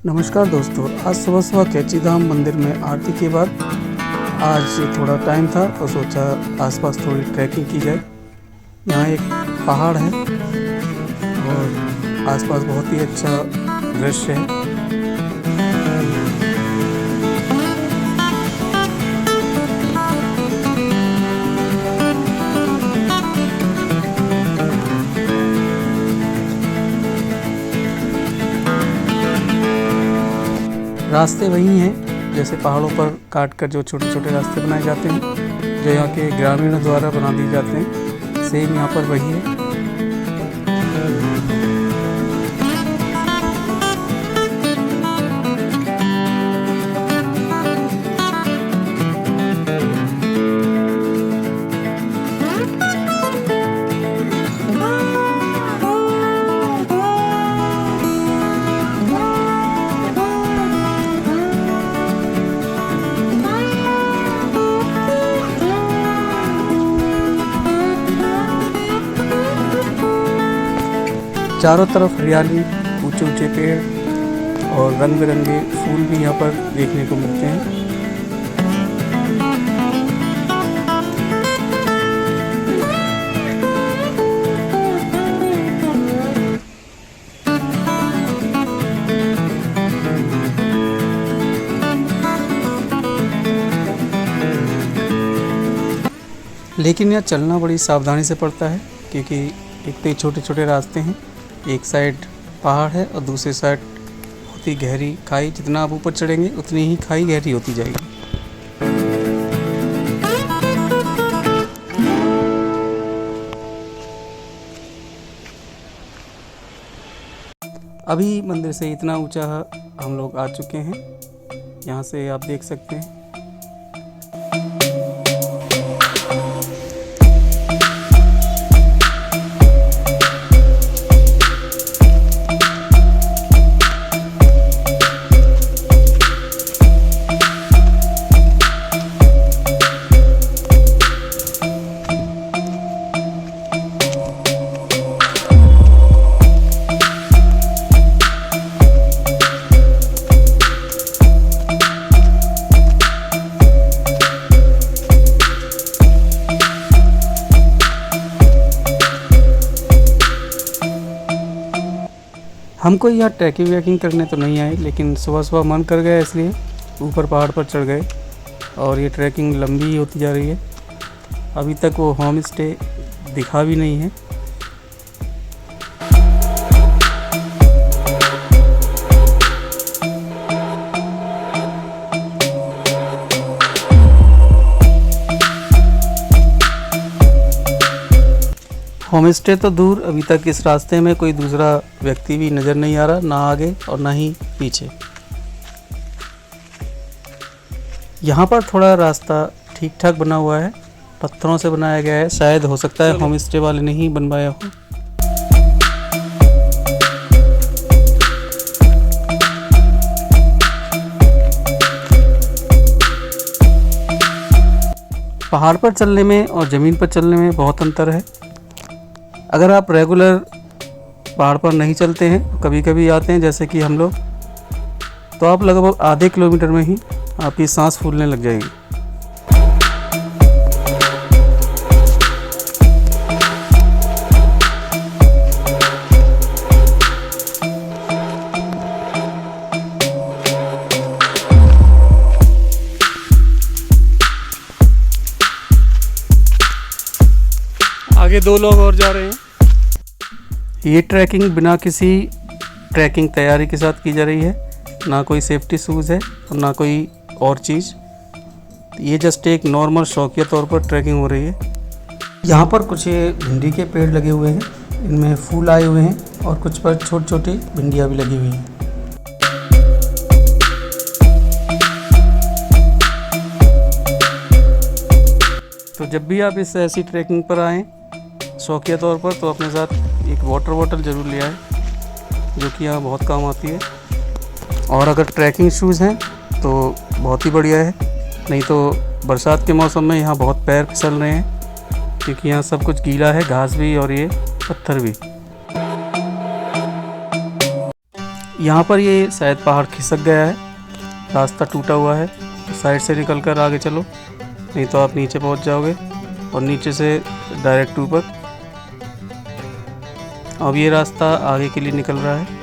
नमस्कार दोस्तों, आज सुबह सुबह कैची धाम मंदिर में आरती के बाद आज थोड़ा टाइम था तो सोचा आसपास थोड़ी ट्रैकिंग की जाए। यहाँ एक पहाड़ है और आसपास बहुत ही अच्छा दृश्य है। रास्ते वही हैं जैसे पहाड़ों पर काट कर जो छोटे छोटे रास्ते बनाए जाते हैं, जो यहाँ के ग्रामीणों द्वारा बना दिए जाते हैं, सेम यहाँ पर वही है। चारों तरफ हरियाली, ऊंचे ऊंचे पेड़ और रंग बिरंगे फूल भी यहाँ पर देखने को मिलते हैं। लेकिन यहाँ चलना बड़ी सावधानी से पड़ता है क्योंकि एक तो ये छोटे छोटे रास्ते हैं, एक साइड पहाड़ है और दूसरी साइड बहुत ही गहरी खाई। जितना आप ऊपर चढ़ेंगे उतनी ही खाई गहरी होती जाएगी। अभी मंदिर से इतना ऊंचा हम लोग आ चुके हैं, यहाँ से आप देख सकते हैं। हमको यहाँ ट्रैकिंग वैकिंग करने तो नहीं आए, लेकिन सुबह सुबह मन कर गया इसलिए ऊपर पहाड़ पर चढ़ गए और ये ट्रैकिंग लंबी होती जा रही है। अभी तक वो होम स्टे दिखा भी नहीं है। होम स्टे तो दूर, अभी तक इस रास्ते में कोई दूसरा व्यक्ति भी नज़र नहीं आ रहा, ना आगे और ना ही पीछे। यहाँ पर थोड़ा रास्ता ठीक ठाक बना हुआ है, पत्थरों से बनाया गया है। शायद हो सकता है होम स्टे वाले ने ही बनवाया हो। पहाड़ पर चलने में और ज़मीन पर चलने में बहुत अंतर है। अगर आप रेगुलर पहाड़ पर नहीं चलते हैं, कभी कभी आते हैं जैसे कि हम लोग, तो आप लगभग आधे किलोमीटर में ही आपकी सांस फूलने लग जाएगी। आगे दो लोग और जा रहे हैं। ये ट्रैकिंग बिना किसी ट्रैकिंग तैयारी के साथ की जा रही है, ना कोई सेफ्टी शूज़ है और ना कोई और चीज़। ये जस्ट एक नॉर्मल शौकिया तौर पर ट्रैकिंग हो रही है। यहाँ पर कुछ भिंडी के पेड़ लगे हुए हैं, इनमें फूल आए हुए हैं और कुछ पर छोटी छोटी भिंडियाँ भी लगी हुई हैं। तो जब भी आप इस ऐसी ट्रैकिंग पर आएँ शौकिया तौर पर, तो अपने साथ एक वाटर बॉटल ज़रूर ले आए, जो कि यहाँ बहुत काम आती है। और अगर ट्रैकिंग शूज़ हैं तो बहुत ही बढ़िया है, नहीं तो बरसात के मौसम में यहाँ बहुत पैर फिसल रहे हैं क्योंकि यहाँ सब कुछ गीला है, घास भी और ये पत्थर भी। यहाँ पर ये शायद पहाड़ खिसक गया है, रास्ता टूटा हुआ है, तो साइड से निकल कर आगे चलो, नहीं तो आप नीचे पहुँच जाओगे और नीचे से डायरेक्ट ऊपर। अब ये रास्ता आगे के लिए निकल रहा है।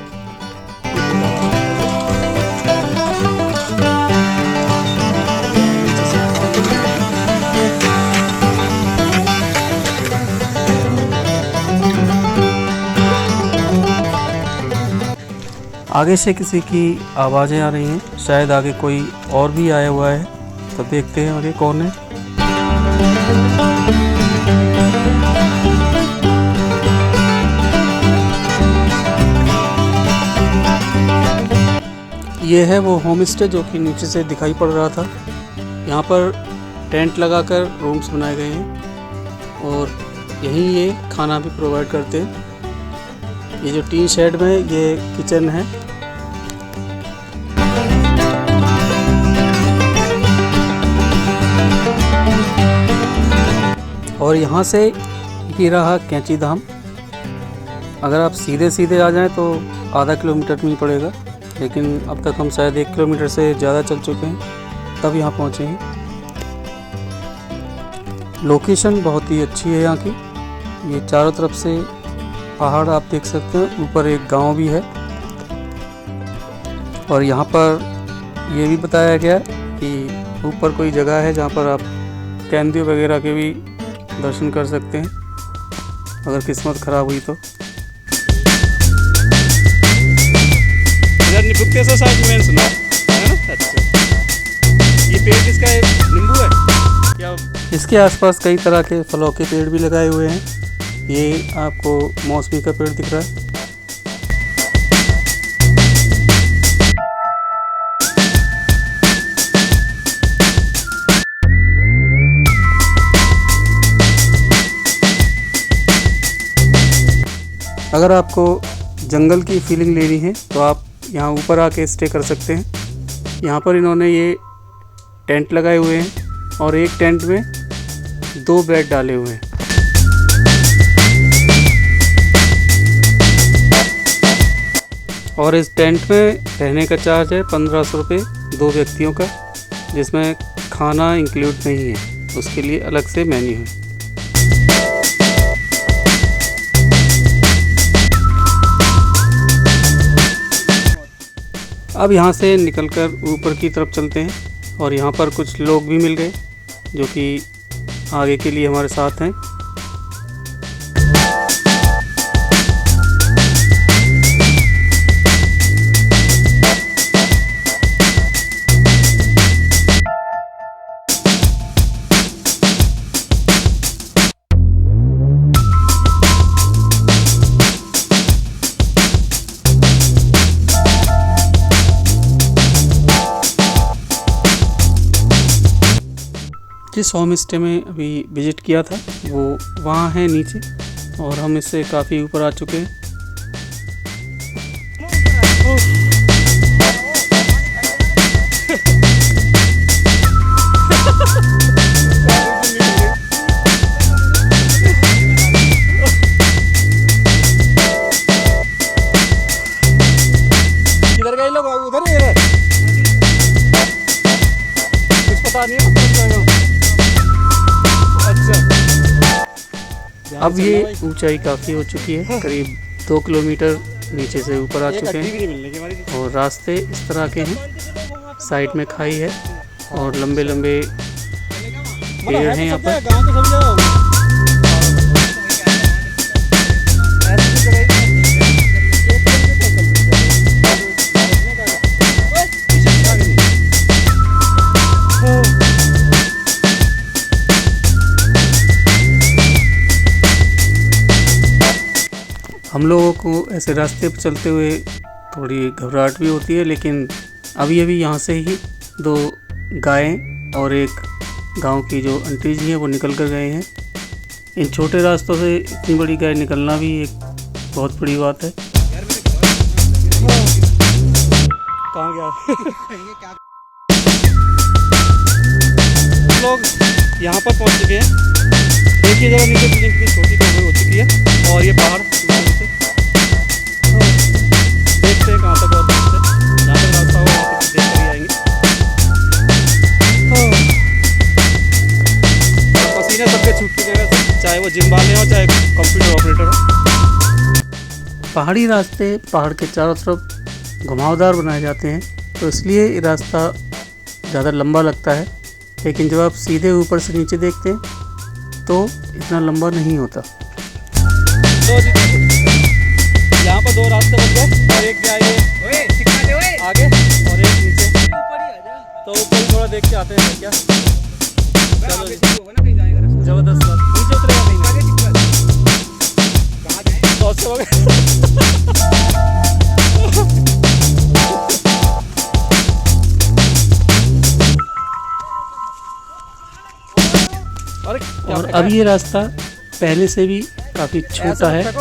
आगे से किसी की आवाज़ें आ रही हैं, शायद आगे कोई और भी आया हुआ है, तो देखते हैं आगे कौन है। ये है वो होम स्टे जो कि नीचे से दिखाई पड़ रहा था। यहाँ पर टेंट लगाकर रूम्स बनाए गए हैं और यहीं ये खाना भी प्रोवाइड करते हैं। ये जो टीन शेड में ये किचन है। और यहाँ से ये रहा कैंची धाम। अगर आप सीधे सीधे आ जाएं तो आधा किलोमीटर में ही पड़ेगा, लेकिन अब तक हम शायद 1 किलोमीटर से ज़्यादा चल चुके हैं तब यहाँ पहुँचे हैं। लोकेशन बहुत ही अच्छी है यहाँ की। ये चारों तरफ से पहाड़ आप देख सकते हैं, ऊपर एक गांव भी है। और यहाँ पर ये भी बताया गया कि ऊपर कोई जगह है जहाँ पर आप कैंदियों वगैरह के भी दर्शन कर सकते हैं अगर किस्मत ख़राब हुई तो। से शायद मैंने सुना है ना। अच्छा, ये पेड़ किसका है? नींबू है क्या? इसके आसपास कई तरह के फलों के पेड़ भी लगाए हुए हैं। ये आपको मौसमी का पेड़ दिख रहा है। अगर आपको जंगल की फीलिंग लेनी है तो आप यहाँ ऊपर आके स्टे कर सकते हैं। यहाँ पर इन्होंने ये टेंट लगाए हुए हैं और एक टेंट में 2 बेड डाले हुए हैं। और इस टेंट में रहने का चार्ज है 1500 रुपये 2 व्यक्तियों का, जिसमें खाना इंक्लूड नहीं है, उसके लिए अलग से मेन्यू है। अब यहाँ से निकलकर ऊपर की तरफ चलते हैं और यहाँ पर कुछ लोग भी मिल गए जो कि आगे के लिए हमारे साथ हैं। जिस होम स्टे में अभी विज़िट किया था वो वहाँ है नीचे, और हम इससे काफ़ी ऊपर आ चुके हैं। किधर गए लोग? उधर ही है, कुछ पता नहीं है। अब ये ऊंचाई काफ़ी हो चुकी है, करीब 2 किलोमीटर नीचे से ऊपर आ चुके हैं और रास्ते इस तरह के हैं। साइड में खाई है और लंबे लंबे पेड़ हैं यहाँ पर। हम लोगों को ऐसे रास्ते पर चलते हुए थोड़ी घबराहट भी होती है, लेकिन अभी अभी यहाँ से ही 2 गायें और एक गांव की जो आंटी जी हैं वो निकल कर गए हैं। इन छोटे रास्तों से इतनी बड़ी गाय निकलना भी एक बहुत बड़ी बात है। कहाँ गया? लोग यहाँ पर पहुँच चुके हैं। देखिए जरा नीचे बिल्डिंग कितनी छोटी हो चुकी है और ये पहाड़ देखते हैं कहाँ तक और पहुँचते हैं। जहाँ तक रास्ता होगा वहाँ तक देख कर ही आएंगे। पसीने सबके छूट के जगह से, चाहे वो जिम वाले हो चाहे कंप्यूटर ऑपरेटर हो। पहाड़ी रास्ते पहाड़ के चारों तरफ घुमावदार बनाए जाते हैं, तो इसलिए ये रास्ता ज़्यादा लंबा लगता है। लेकिन जब आप सीधे ऊपर से नीचे देखते हैं तो इतना लंबा नहीं होता। यहाँ पर 2 रास्ते बन गए और एक जाएंगे आगे और एक नीचे, तो ऊपर थोड़ा देख के आते हैं क्या। चलो जबरदस्त बात, नीचे उतरेगा हो गए। और अब ये रास्ता पहले से भी काफ़ी छोटा है।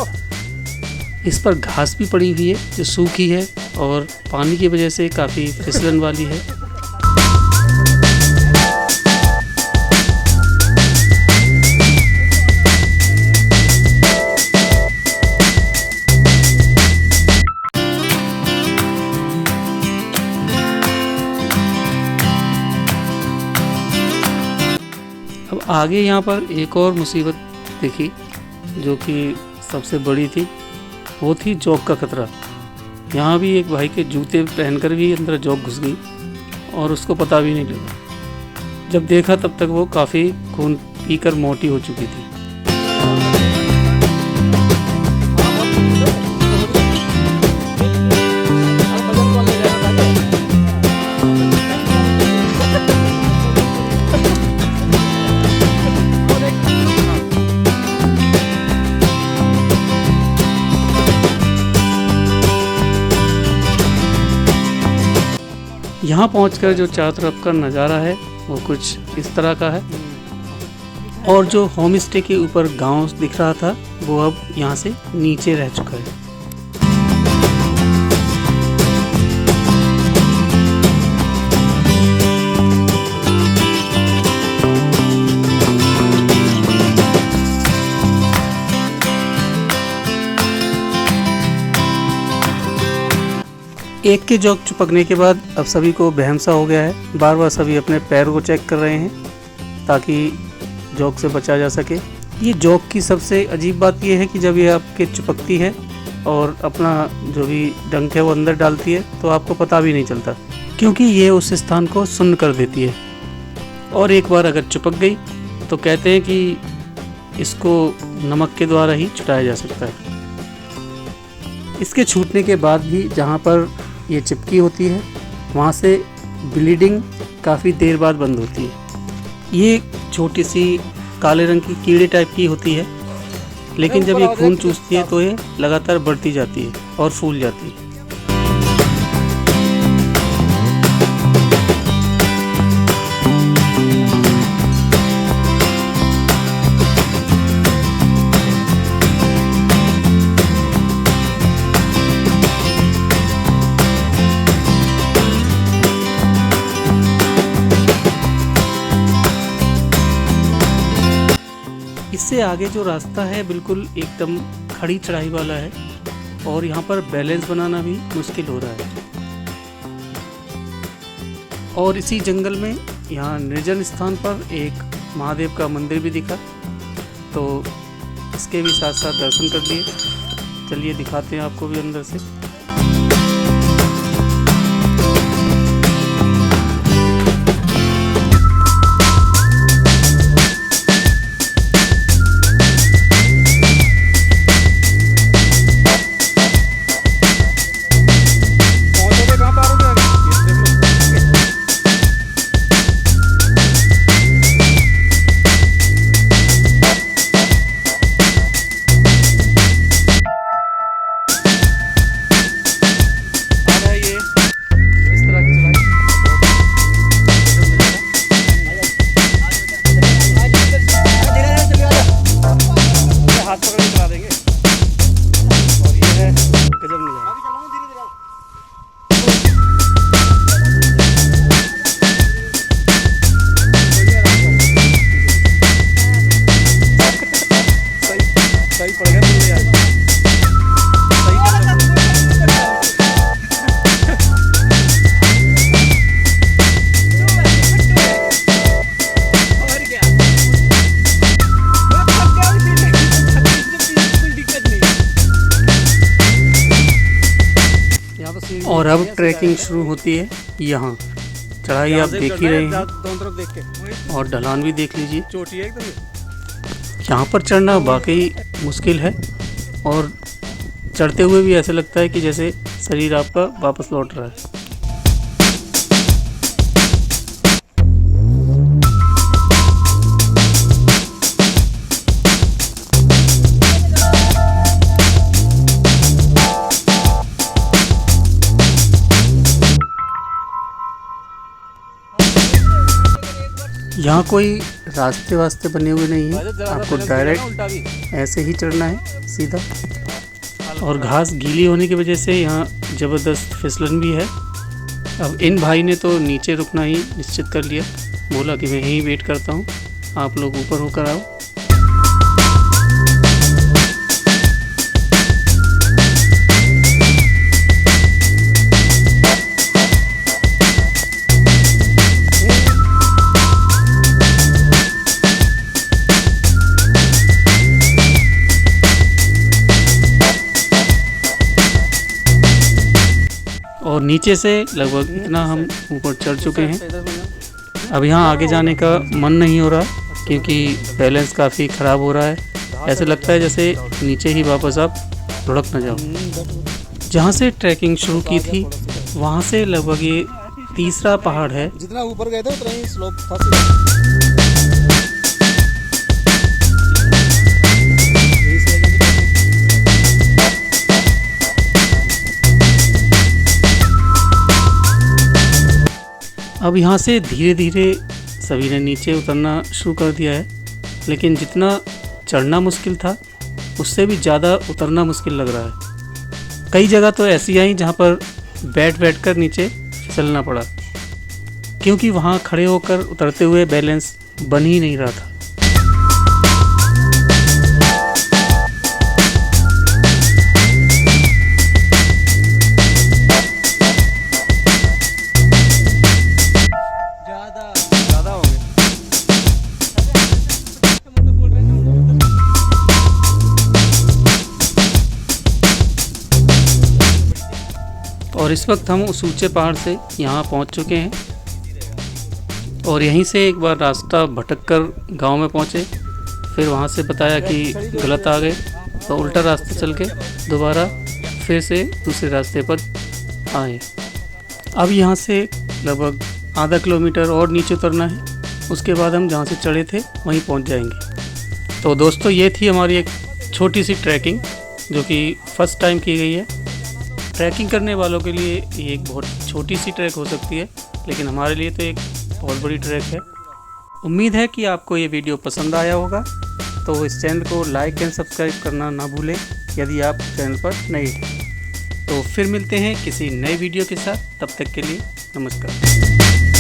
इस पर घास भी पड़ी हुई है जो सूखी है और पानी की वजह से काफ़ी फिसलन वाली है। अब आगे यहाँ पर एक और मुसीबत देखी जो कि सबसे बड़ी थी, वो थी जॉग का खतरा। यहाँ भी एक भाई के जूते पहनकर भी अंदर जॉग घुस गई और उसको पता भी नहीं लगा। जब देखा तब तक वो काफ़ी खून पीकर मोटी हो चुकी थी। यहाँ पहुँचकर जो चारों तरफ का नज़ारा है वो कुछ इस तरह का है, और जो होम स्टे के ऊपर गांव दिख रहा था वो अब यहाँ से नीचे रह चुका है। एक के जॉग चिपकने के बाद अब सभी को वहम सा हो गया है। बार बार सभी अपने पैर को चेक कर रहे हैं ताकि जॉग से बचा जा सके। ये जॉग की सबसे अजीब बात यह है कि जब ये आपके चिपकती है और अपना जो भी डंक है वो अंदर डालती है तो आपको पता भी नहीं चलता, क्योंकि ये उस स्थान को सुन्न कर देती है। और एक बार अगर चिपक गई तो कहते हैं कि इसको नमक के द्वारा ही छुटाया जा सकता है। इसके छूटने के बाद भी जहाँ पर ये चिपकी होती है वहाँ से ब्लीडिंग काफ़ी देर बाद बंद होती है। ये छोटी सी काले रंग की कीड़े टाइप की होती है, लेकिन जब ये खून चूसती है तो ये लगातार बढ़ती जाती है और फूल जाती है। इससे आगे जो रास्ता है बिल्कुल एकदम खड़ी चढ़ाई वाला है और यहाँ पर बैलेंस बनाना भी मुश्किल हो रहा है। और इसी जंगल में यहाँ निर्जन स्थान पर एक महादेव का मंदिर भी दिखा, तो इसके भी साथ साथ दर्शन कर लिए। चलिए दिखाते हैं आपको भी अंदर से। अब ट्रैकिंग शुरू होती है यहाँ। चढ़ाई आप देख ही रहे हैं और ढलान भी देख लीजिए। चोटी है एकदम। यहाँ पर चढ़ना वाकई मुश्किल है और चढ़ते हुए भी ऐसा लगता है कि जैसे शरीर आपका वापस लौट रहा है। यहाँ कोई रास्ते वास्ते बने हुए नहीं है, आपको डायरेक्ट ऐसे ही चढ़ना है सीधा। और घास गीली होने की वजह से यहाँ ज़बरदस्त फिसलन भी है। अब इन भाई ने तो नीचे रुकना ही निश्चित कर लिया, बोला कि मैं यहीं वेट करता हूँ, आप लोग ऊपर होकर आओ। और नीचे से लगभग इतना हम ऊपर चढ़ चुके हैं। अब यहाँ आगे जाने का मन नहीं हो रहा क्योंकि बैलेंस काफ़ी ख़राब हो रहा है। ऐसे लगता है जैसे नीचे ही वापस आप लुढ़क न जाओ। जहाँ से ट्रैकिंग शुरू की थी वहाँ से लगभग ये तीसरा पहाड़ है। जितना ऊपर गए थे उतना ही स्लोप था। अब यहाँ से धीरे धीरे सभी ने नीचे उतरना शुरू कर दिया है, लेकिन जितना चढ़ना मुश्किल था उससे भी ज़्यादा उतरना मुश्किल लग रहा है। कई जगह तो ऐसी आई जहाँ पर बैठ कर नीचे फिसलना पड़ा क्योंकि वहाँ खड़े होकर उतरते हुए बैलेंस बन ही नहीं रहा था। और इस वक्त हम उस ऊंचे पहाड़ से यहाँ पहुँच चुके हैं और यहीं से एक बार रास्ता भटक कर गाँव में पहुँचे। फिर वहाँ से बताया कि गलत आ गए तो उल्टा रास्ता चल के दोबारा फिर से दूसरे रास्ते पर आए। अब यहाँ से लगभग आधा किलोमीटर और नीचे उतरना है, उसके बाद हम जहाँ से चढ़े थे वहीं पहुँच जाएंगे। तो दोस्तों ये थी हमारी एक छोटी सी ट्रैकिंग जो कि फ़र्स्ट टाइम की गई है। ट्रैकिंग करने वालों के लिए ये एक बहुत छोटी सी ट्रैक हो सकती है, लेकिन हमारे लिए तो एक बहुत बड़ी ट्रैक है। उम्मीद है कि आपको ये वीडियो पसंद आया होगा, तो इस चैनल को लाइक एंड सब्सक्राइब करना ना भूलें यदि आप चैनल पर नए हैं। तो फिर मिलते हैं किसी नए वीडियो के साथ, तब तक के लिए नमस्कार।